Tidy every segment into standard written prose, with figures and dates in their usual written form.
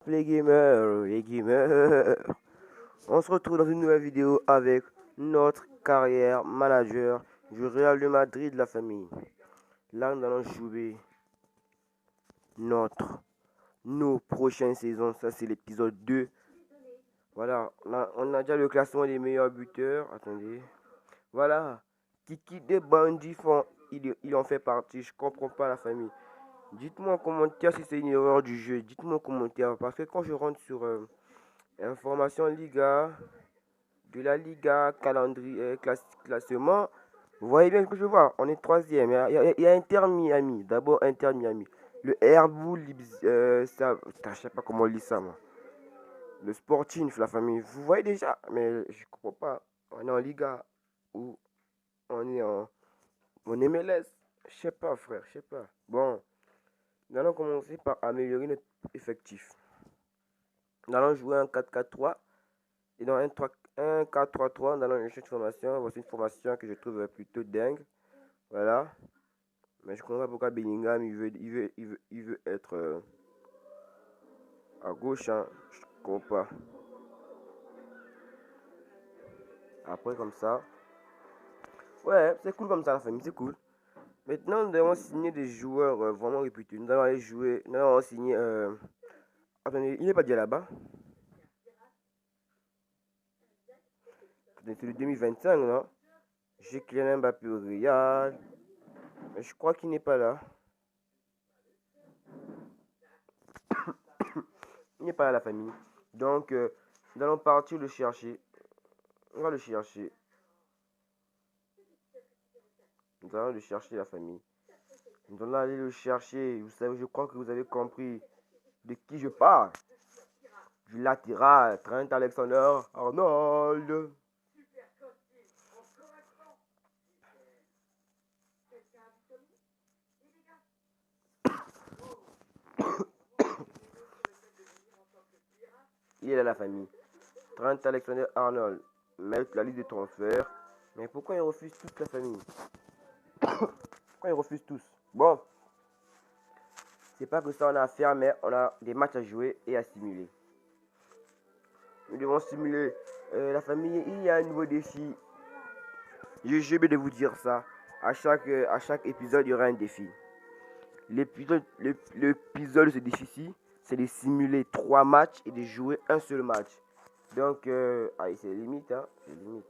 Les gamers, on se retrouve dans une nouvelle vidéo avec notre carrière manager du Real de Madrid, la famille. Là, nous allons jouer nos prochaines saisons. Ça, c'est l'épisode 2. Voilà, on a déjà le classement des meilleurs buteurs. Attendez. Voilà, Kiki de Bandit il en fait partie. Je comprends pas la famille. Dites-moi en commentaire si c'est une erreur du jeu. Dites-moi en commentaire. Parce que quand je rentre sur information Liga, de la Liga, calendrier, classement, vous voyez bien ce que je vois. On est troisième. Il y a Inter Miami. D'abord Inter Miami. Le Herboul, je sais pas comment on lit ça, moi. Le Sporting, la famille. Vous voyez déjà, mais je comprends pas. On est en Liga ou on est en MLS. Je sais pas, frère, je sais pas. Bon, nous allons commencer par améliorer notre effectif. Nous allons jouer un 4-4-3 et dans un 4-3-3, nous allons chercher une formation. Voici une formation que je trouve plutôt dingue. Voilà. Mais je ne comprends pas pourquoi Bellingham il veut être à gauche. Hein. Je ne comprends pas. Après, comme ça. Ouais, c'est cool comme ça, la famille, c'est cool. Maintenant, nous devons signer des joueurs vraiment réputés. Nous allons aller jouer. Nous allons signer. Attendez, il n'est pas déjà là-bas. C'est le 2025, non? J'ai Kylian Mbappé au Real. Mais je crois qu'il n'est pas là. Il n'est pas là, la famille. Donc, nous allons partir le chercher. On va le chercher. Nous allons le chercher, la famille. Nous allons aller le chercher. Vous savez, je crois que vous avez compris de qui je parle. Du latéral, Trent Alexander-Arnold. Il est là, la famille. Trent Alexander-Arnold. Mettre la liste de transfert. Mais pourquoi ils refusent toute la famille? Pourquoi ils refusent tous? Bon, c'est pas que ça on a à faire, mais on a des matchs à jouer et à simuler. Nous devons simuler la famille. Il y a un nouveau défi. J'ai oublié de vous dire ça. À chaque épisode, il y aura un défi. L'épisode de ce défi-ci, c'est de simuler 3 matchs et de jouer un seul match. Donc, c'est limite, hein. C'est limite.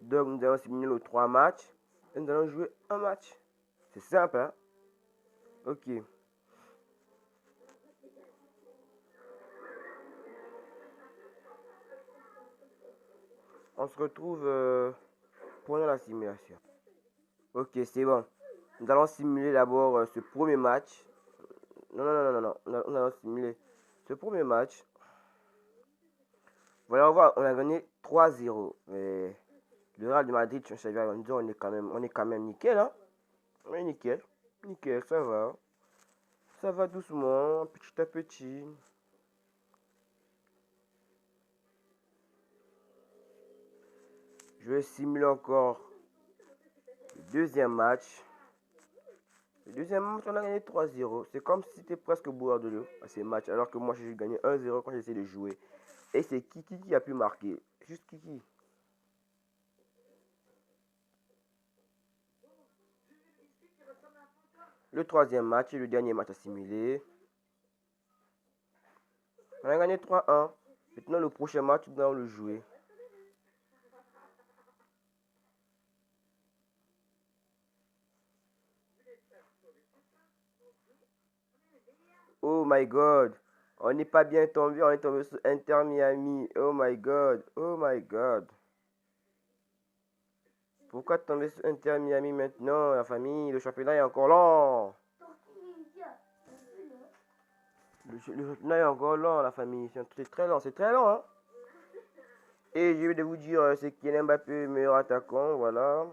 Donc, nous allons simuler nos 3 matchs et nous allons jouer un match. C'est simple, hein. Ok. On se retrouve pendant la simulation. Ok, c'est bon. Nous allons simuler d'abord ce premier match. Non. Nous allons simuler ce premier match. Voilà, on a gagné 3-0. Mais le Real de Madrid, on est quand même nickel, hein. On est nickel. Nickel, ça va. Ça va doucement, petit à petit. Je vais simuler encore le deuxième match. Le deuxième match, on a gagné 3-0. C'est comme si c'était presque boire de l'eau à ces matchs. Alors que moi, j'ai gagné 1-0 quand j'essaie de jouer. Et c'est Kiki qui a pu marquer. Juste Kiki. Le troisième match et le dernier match à simuler. On a gagné 3-1. Maintenant, le prochain match, nous allons le jouer. Oh my god. On n'est pas bien tombé. On est tombé sur Inter Miami. Oh my god. Oh my god. Pourquoi tomber sur Inter Miami maintenant, la famille? Le championnat est encore long. Le championnat est encore long, la famille. C'est très long, c'est très long, hein. Et je vais vous dire, c'est Kylian Mbappé, meilleur attaquant, voilà.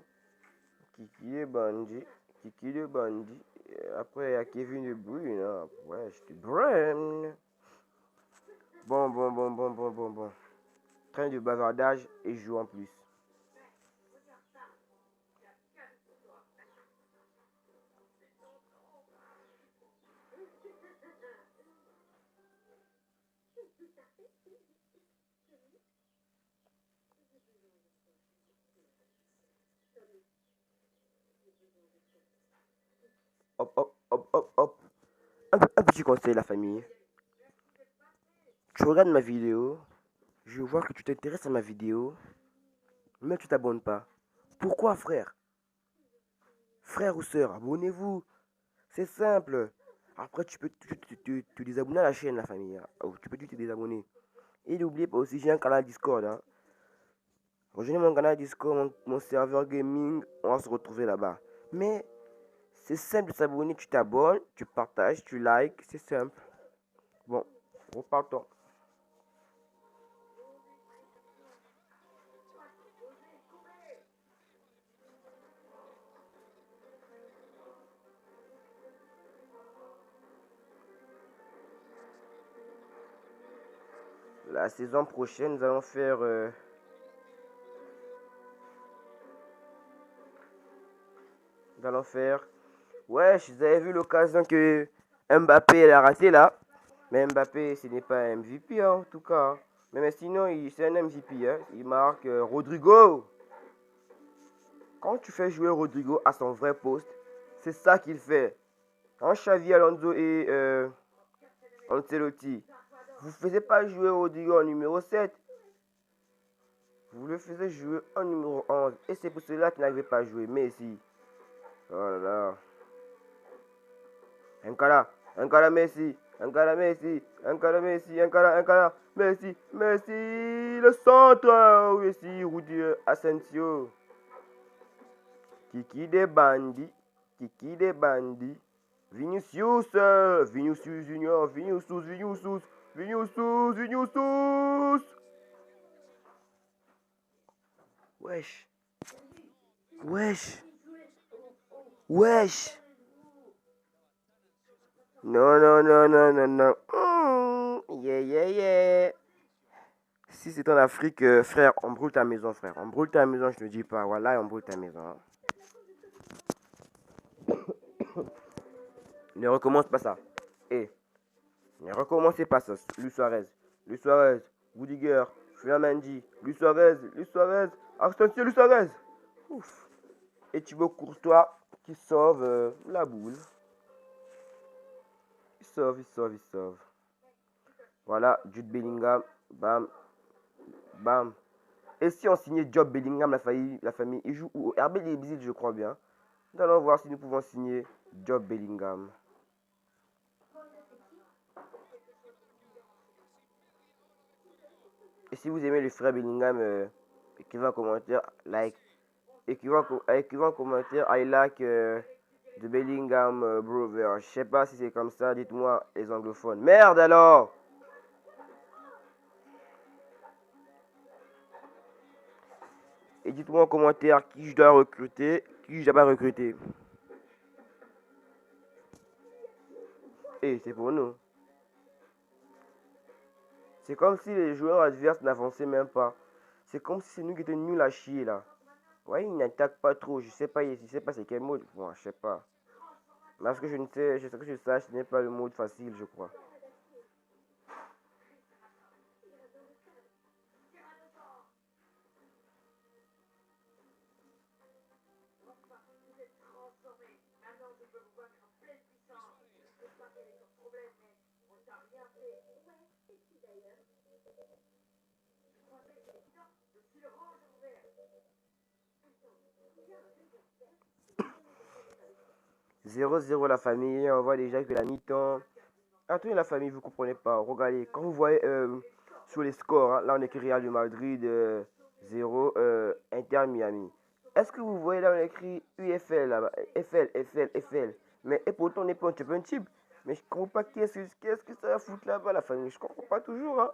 Kiki le bandit. Kiki le bandit. Après, il y a Kevin De Bruyne. Hein. Ouais, je te Bruyne. Bon. Train de bavardage et joue en plus. Hop, hop, hop, hop, hop. Un petit conseil, la famille. Tu regardes ma vidéo, je vois que tu t'intéresses à ma vidéo, mais tu t'abonnes pas. Pourquoi, frère? Frère ou sœur, abonnez-vous. C'est simple. Après, tu peux te désabonner à la chaîne, la famille, hein. Oh, tu peux te désabonner. Et n'oubliez pas aussi, j'ai un canal Discord, hein. Rejoignez mon canal Discord, mon serveur gaming, on va se retrouver là-bas. Mais c'est simple de s'abonner, tu t'abonnes, tu partages, tu likes, c'est simple. Bon, repartons. La saison prochaine, nous allons faire... nous allons faire... Ouais, vous avez vu l'occasion que Mbappé elle a raté là. Mais Mbappé, ce n'est pas un MVP hein, en tout cas, hein. Mais sinon, c'est un MVP. Hein. Il marque Rodrigo. Quand tu fais jouer Rodrigo à son vrai poste, c'est ça qu'il fait. Quand Xavi Alonso et Ancelotti, vous ne faisiez pas jouer Rodrigo en numéro 7. Vous le faisiez jouer en numéro 11. Et c'est pour cela qu'il n'arrivait pas à jouer. Messi. Oh là là. Encara Messi. Encara Messi. Encara Messi. Encara Messi. Messi. Le centre. Messi. Rudy Asensio. Kiki des bandits. Kiki des bandits. Vinicius. Vinicius Junior. Vinicius. Vinicius. Vinicius. Vinicius. Wesh. Wesh. Wesh. Non, non, non, non, non, non. Yeah, yeah, yeah. Si c'est en Afrique, frère, on brûle ta maison, frère. On brûle ta maison, je te dis pas. Voilà, on brûle ta maison. Hein. Ne recommence pas ça. Eh, ne recommencez pas ça. Luis Suarez. Luis Suarez. Rudiger. Flamandi. Luis Suarez. Luis Suarez. Attention, Luis Suarez. Ouf. Et Thibaut Courtois qui sauve la boule. Il sauve, il sauve, il sauve. Voilà, Jude Bellingham. Bam. Bam. Et si on signait Job Bellingham, la famille, il joue au RB Leipzig, je crois bien. Nous allons voir si nous pouvons signer Job Bellingham. Et si vous aimez le frère Bellingham, écrivez un commentaire, like. Écrivez un commentaire, I like the Bellingham brother. Je sais pas si c'est comme ça, dites-moi les anglophones. Merde alors! Et dites-moi en commentaire qui je dois recruter, qui je dois pas recruter. Et c'est pour nous. C'est comme si les joueurs adverses n'avançaient même pas. C'est comme si c'est nous qui étions nuls à chier là. Ouais, ils n'attaquent pas trop. Je sais pas c'est quel mode. Bon, je sais pas. Mais ce que je ne sais, ce que je sache, ce n'est pas le mode facile, je crois. Zéro zéro la famille, on voit déjà que la mi-temps. Attendez la famille, vous comprenez pas. Regardez, quand vous voyez sur les scores, hein, là on écrit Real de Madrid 0, Inter Miami. Est-ce que vous voyez là on écrit UFL là-bas, FL, FL, FL. Mais et pourtant on n'est pas en championship. Mais je comprends pas qu'est-ce que ça va foutre là-bas la famille. Je comprends pas toujours. Hein.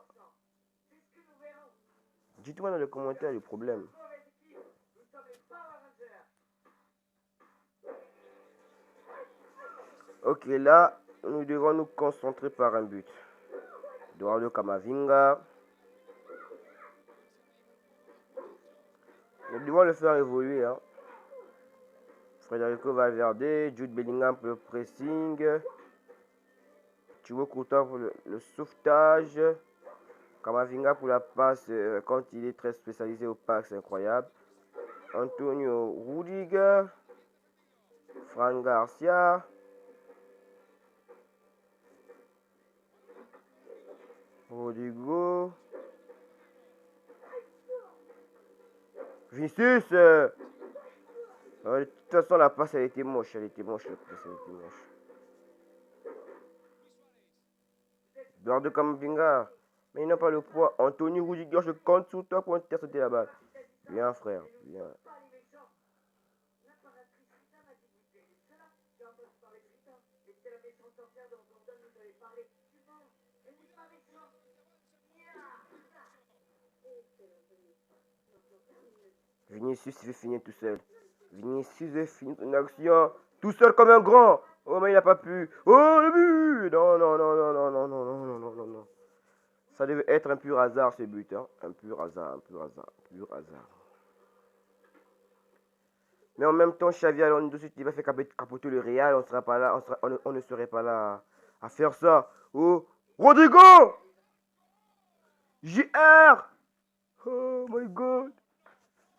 Dites-moi dans les commentaires le problème. Ok, là, nous devons nous concentrer par un but. Eduardo Camavinga. Nous devons le faire évoluer. Hein. Federico Valverde, Jude Bellingham pour le pressing. Thibaut Courtois pour le sauvetage. Kamavinga pour la passe quand il est très spécialisé au pack, c'est incroyable. Antonio Rudiger, Fran Garcia, Rodrigo, Vinicius. De toute façon, la passe, elle était moche. Elle était moche, la passe, elle était moche. Eduardo Camavinga. Mais il n'a pas le poids. Anthony Rudiger, je compte sur toi pour intercepter la balle. Bien, frère. Bien. Vinicius, il veut finir tout seul. Vinicius veut finir une action tout seul comme un grand. Oh, mais il n'a pas pu. Oh, le but. Non, non, non, non, non, non, non, non, non, non, non. Ça devait être un pur hasard, ce but. Hein. Un pur hasard, un pur hasard, un pur hasard. Mais en même temps, Xavi Alonso, si tu vas faire capoter le Real, on sera pas là, on ne serait pas là à faire ça. Oh, Rodrigo! JR! Oh my god!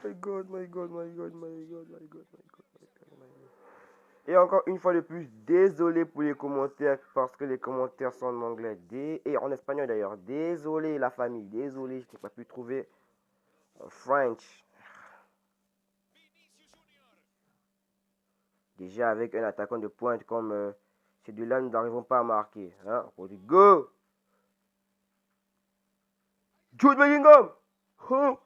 My god, my god, my god, my god, my god, my god, my god, my god. Et encore une fois de plus, désolé pour les commentaires parce que les commentaires sont en anglais et en espagnol d'ailleurs. Désolé la famille, désolé, je n'ai pas pu trouver French. Déjà avec un attaquant de pointe comme ces deux-là, nous n'arrivons pas à marquer. Hein? Rodrigo! Jude Bellingham! Oh!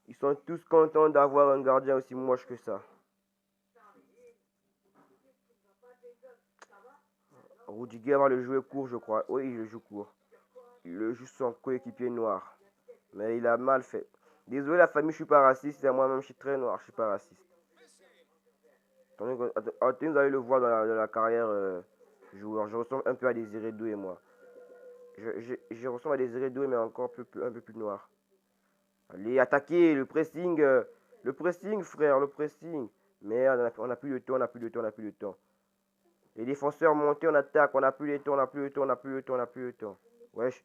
Ils sont tous contents d'avoir un gardien aussi moche que ça. Rudiger va le jouer court, je crois. Oui, il le joue court. Il le joue son coéquipier noir. Mais il a mal fait. Désolé la famille, je suis pas raciste. Moi-même, je suis très noir, je suis pas raciste. Attendez, vous allez le voir dans la carrière joueur. Je ressemble un peu à Désiré Doué, moi. Je ressemble à Désiré Doué, mais encore un peu plus noir. Allez, attaquer, le pressing, frère, le pressing. Merde, on n'a plus de temps, on n'a plus de temps, on n'a plus de temps. Les défenseurs montés en attaque, on n'a plus de temps, on n'a plus de temps, on n'a plus de temps, on n'a plus de temps. Wesh.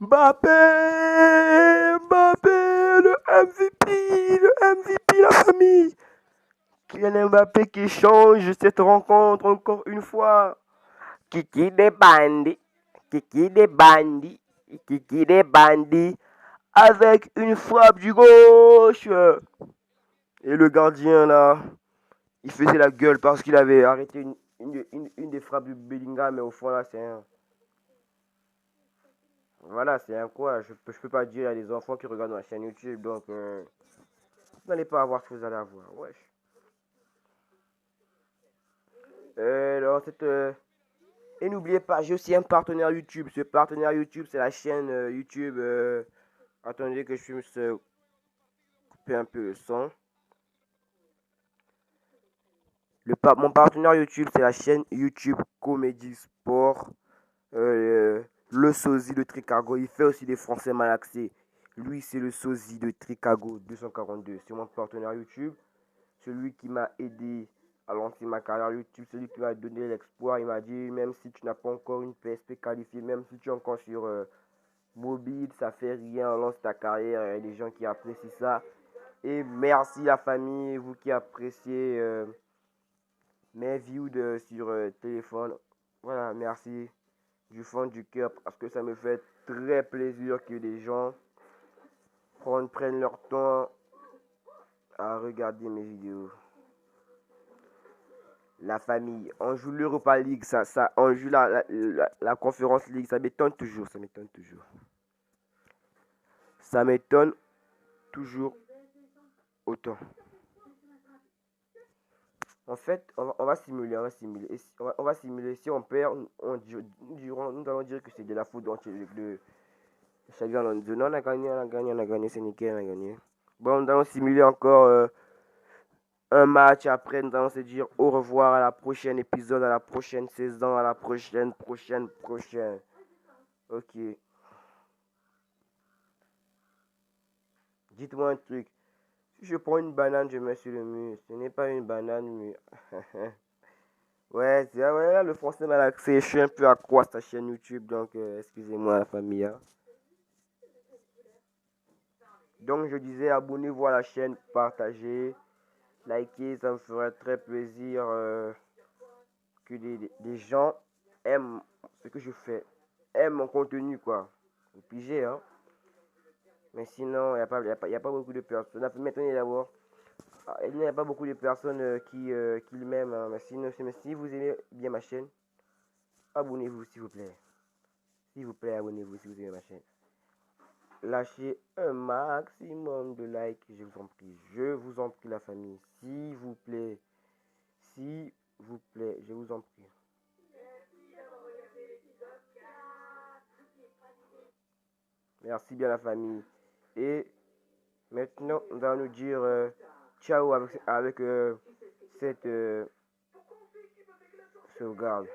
Mbappé, Mbappé, le MVP, la famille. Kylian Mbappé qui change cette rencontre encore une fois. Kiki des bandits, Kiki des bandits, Kiki des bandits, avec une frappe du gauche. Et le gardien là, il faisait la gueule parce qu'il avait arrêté une des frappes du Bellingham, mais au fond là, c'est un. Voilà, c'est un quoi. Je peux pas dire à des enfants qui regardent ma chaîne YouTube, donc vous n'allez pas avoir ce que vous allez avoir. Wesh. Alors, et n'oubliez pas, j'ai aussi un partenaire YouTube. Ce partenaire YouTube, c'est la chaîne YouTube. Attendez que je puisse couper un peu le son. Mon partenaire YouTube, c'est la chaîne YouTube Comédie Sport. Le sosie de Tricago. Il fait aussi des français malaxés. Lui, c'est le sosie de Tricago 242. C'est mon partenaire YouTube. Celui qui m'a aidé à lancer ma carrière YouTube. Celui qui m'a donné l'espoir. Il m'a dit, même si tu n'as pas encore une PSP qualifiée, même si tu es encore sur mobile, ça fait rien. Lance ta carrière. Il y a des gens qui apprécient ça. Et merci la famille, vous qui appréciez mes views sur téléphone. Voilà, merci du fond du cœur parce que ça me fait très plaisir que les gens prennent leur temps à regarder mes vidéos. La famille, on joue l'Europa League, on joue la Conference League, ça m'étonne toujours, ça m'étonne toujours. Ça m'étonne toujours autant. En fait, on va simuler, on va simuler. On va simuler. Si on perd, nous allons dire que c'est de la faute de Xabi Alonso. Non, on a gagné, on a gagné, on a gagné, c'est nickel, on a gagné. Bon, nous allons simuler encore un match. Après, nous allons se dire au revoir à la prochaine épisode, à la prochaine saison, à la prochaine. Ok. Dites-moi un truc. Si je prends une banane, je mets sur le mur. Ce n'est pas une banane, mais... Ouais, ouais, là, le français m'a accès. Je suis un peu accro à sa chaîne YouTube, donc excusez-moi la famille, hein. Donc je disais, abonnez-vous à la chaîne, partagez, likez, ça me ferait très plaisir que des gens aiment ce que je fais, aiment mon contenu, quoi. Vous pigez, hein. Mais sinon, il y a pas beaucoup de personnes. Maintenant, d'abord, il n'y a pas beaucoup de personnes qui m'aiment, hein. Mais sinon, mais si vous aimez bien ma chaîne, abonnez-vous, s'il vous plaît. S'il vous plaît, abonnez-vous si vous aimez ma chaîne. Lâchez un maximum de likes, je vous en prie. Je vous en prie, la famille. S'il vous plaît. S'il vous plaît, je vous en prie. Merci bien, la famille. Et maintenant, on va nous dire ciao avec cette sauvegarde.